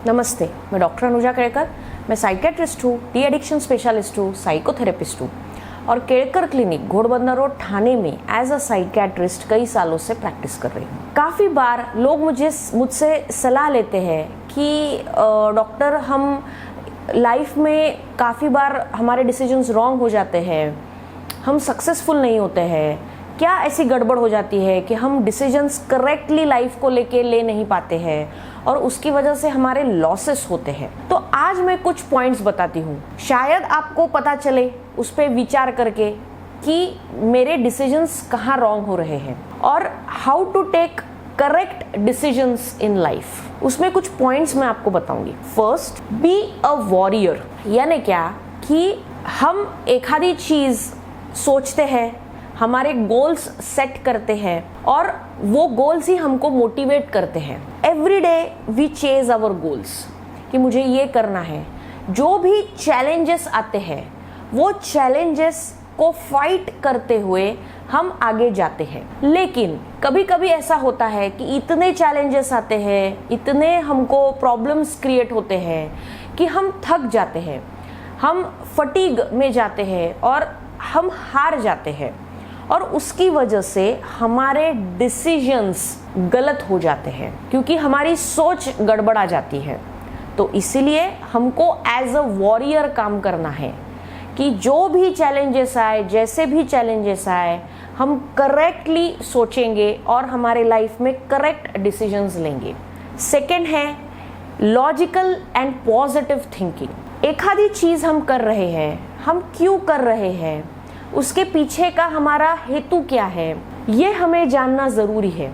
नमस्ते, मैं डॉक्टर अनुजा केड़कर। मैं साइकेट्रिस्ट हूँ, डी एडिक्शन स्पेशलिस्ट हूँ, साइकोथेरेपिस्ट हूँ और केड़कर क्लिनिक घोड़बंदर रोड ठाणे में एज अ साइकेट्रिस्ट कई सालों से प्रैक्टिस कर रही हूँ। काफ़ी बार लोग मुझसे सलाह लेते हैं कि डॉक्टर, हम लाइफ में काफ़ी बार हमारे डिसीजंस रॉन्ग हो जाते हैं, हम सक्सेसफुल नहीं होते हैं, क्या ऐसी गड़बड़ हो जाती है कि हम डिसीजंस करेक्टली लाइफ को लेके ले नहीं पाते हैं और उसकी वजह से हमारे लॉसेस होते हैं। तो आज मैं कुछ पॉइंट्स बताती हूँ, शायद आपको पता चले उस पर विचार करके कि मेरे डिसीजंस कहाँ रॉन्ग हो रहे हैं और how to take correct decisions in life. उसमें कुछ पॉइंट्स मैं आपको बताऊंगी। First, be a warrior. यानी क्या कि हम एक आधी चीज सोचते हैं, हमारे गोल्स सेट करते हैं और वो गोल्स ही हमको मोटिवेट करते हैं। Every day we chase our goals कि मुझे ये करना है। जो भी चैलेंजेस आते हैं वो चैलेंजेस को फाइट करते हुए हम आगे जाते हैं। लेकिन कभी कभी ऐसा होता है कि इतने चैलेंजेस आते हैं, इतने हमको प्रॉब्लम्स क्रिएट होते हैं कि हम थक जाते हैं, हम फटीग में जाते हैं और हम हार जाते हैं और उसकी वजह से हमारे डिसीजंस गलत हो जाते हैं क्योंकि हमारी सोच गड़बड़ा जाती है। तो इसीलिए हमको एज अ वॉरियर काम करना है कि जो भी चैलेंजेस आए, जैसे भी चैलेंजेस आए, हम करेक्टली सोचेंगे और हमारे लाइफ में करेक्ट डिसीजंस लेंगे। सेकेंड है लॉजिकल एंड पॉजिटिव थिंकिंग। एक आधी चीज हम कर रहे हैं, हम क्यों कर रहे हैं, उसके पीछे का हमारा हेतु क्या है, ये हमें जानना ज़रूरी है।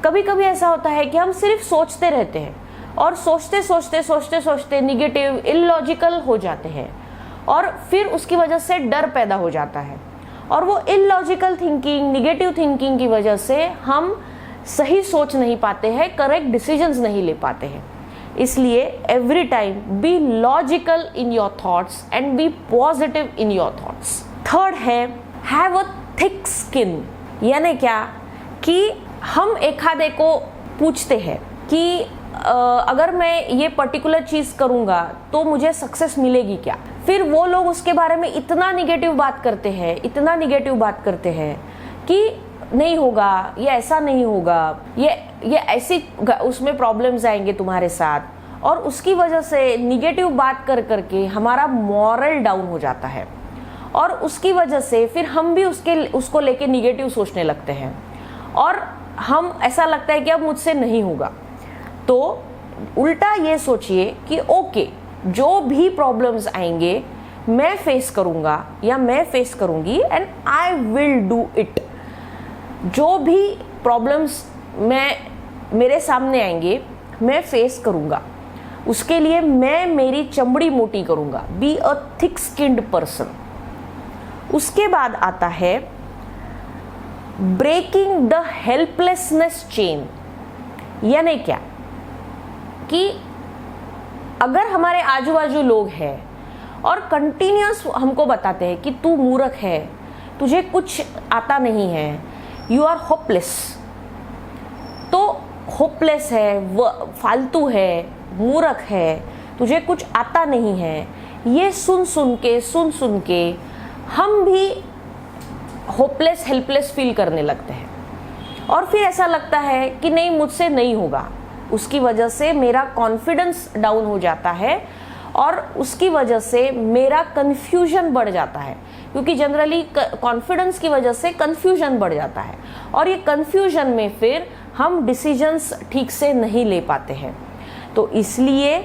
कभी कभी ऐसा होता है कि हम सिर्फ सोचते रहते हैं और सोचते निगेटिव, इलॉजिकल हो जाते हैं और फिर उसकी वजह से डर पैदा हो जाता है और वो इलॉजिकल थिंकिंग, निगेटिव थिंकिंग की वजह से हम सही सोच नहीं पाते हैं, करेक्ट डिसीजंस नहीं ले पाते हैं। इसलिए every time be logical in your thoughts and be positive in your thoughts. Third है हैव अ थिक स्किन। यानी क्या कि हम एक आधे को पूछते हैं कि अगर मैं ये पर्टिकुलर चीज़ करूँगा तो मुझे सक्सेस मिलेगी क्या। फिर वो लोग उसके बारे में इतना निगेटिव बात करते हैं कि नहीं होगा, ये ऐसा नहीं होगा, ये ऐसी उसमें प्रॉब्लम्स आएंगे तुम्हारे साथ और उसकी वजह से निगेटिव बात कर करके हमारा मॉरल डाउन हो जाता है और उसकी वजह से फिर हम भी उसको लेके निगेटिव सोचने लगते हैं और हम ऐसा लगता है कि अब मुझसे नहीं होगा। तो उल्टा ये सोचिए कि ओके, जो भी प्रॉब्लम्स आएंगे मैं फेस करूँगा या मैं फेस करूँगी and I will do it. जो भी प्रॉब्लम्स मेरे सामने आएंगे मैं फेस करूँगा, उसके लिए मैं मेरी चमड़ी मोटी करूँगा। Be a thick skinned person. उसके बाद आता है ब्रेकिंग द हेल्पलेसनेस चेन। यानी क्या कि अगर हमारे आजू बाजू लोग हैं और कंटिन्यूअस हमको बताते हैं कि तू मूर्ख है, तुझे कुछ आता नहीं है, यू आर होपलेस। तो होपलेस है, वो फालतू है, मूर्ख है, तुझे कुछ आता नहीं है, ये सुन सुन के हम भी होपलेस, हेल्पलेस फील करने लगते हैं और फिर ऐसा लगता है कि नहीं, मुझसे नहीं होगा। उसकी वजह से मेरा कॉन्फिडेंस डाउन हो जाता है और उसकी वजह से मेरा कन्फ्यूजन बढ़ जाता है क्योंकि जनरली कॉन्फिडेंस की वजह से कन्फ्यूजन बढ़ जाता है और ये कन्फ्यूजन में फिर हम डिसीजंस ठीक से नहीं ले पाते हैं। तो इसलिए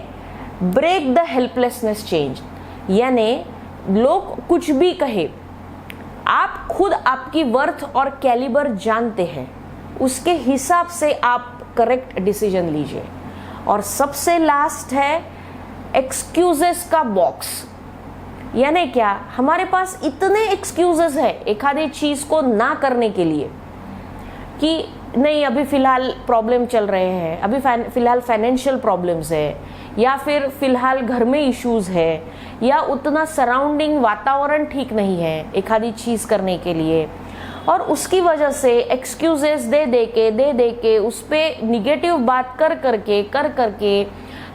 ब्रेक द हेल्पलेसनेस चेंज। यानी लोग कुछ भी कहे, आप खुद आपकी वर्थ और कैलिबर जानते हैं, उसके हिसाब से आप करेक्ट डिसीजन लीजिए। और सबसे लास्ट है एक्सक्यूजेस का बॉक्स। यानी क्या, हमारे पास इतने एक्सक्यूजेस है एक आधी चीज को ना करने के लिए कि नहीं, अभी फिलहाल प्रॉब्लम चल रहे हैं, अभी फिलहाल फाइनेंशियल प्रॉब्लम्स है या फिर फिलहाल घर में इश्यूज है या उतना सराउंडिंग वातावरण ठीक नहीं है एक आधी चीज करने के लिए और उसकी वजह से एक्सक्यूजेस दे दे के उस पर निगेटिव बात कर करके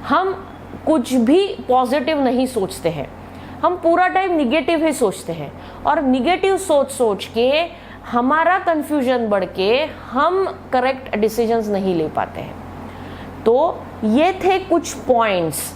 हम कुछ भी पॉजिटिव नहीं सोचते हैं, हम पूरा टाइम निगेटिव ही सोचते हैं और निगेटिव सोच के हमारा कंफ्यूजन बढ़ के हम करेक्ट डिसीजंस नहीं ले पाते हैं। तो ये थे कुछ पॉइंट्स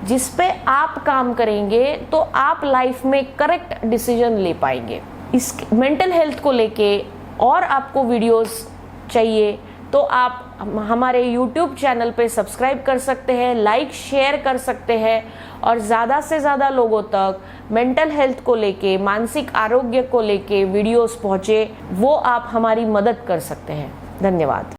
जिस पे आप काम करेंगे तो आप लाइफ में करेक्ट डिसीजन ले पाएंगे। इस मेंटल हेल्थ को लेके और आपको वीडियोस चाहिए तो आप हमारे YouTube चैनल पे सब्सक्राइब कर सकते हैं, लाइक शेयर कर सकते हैं और ज़्यादा से ज़्यादा लोगों तक मेंटल हेल्थ को लेके, मानसिक आरोग्य को लेके वीडियोस पहुँचे, वो आप हमारी मदद कर सकते हैं। धन्यवाद।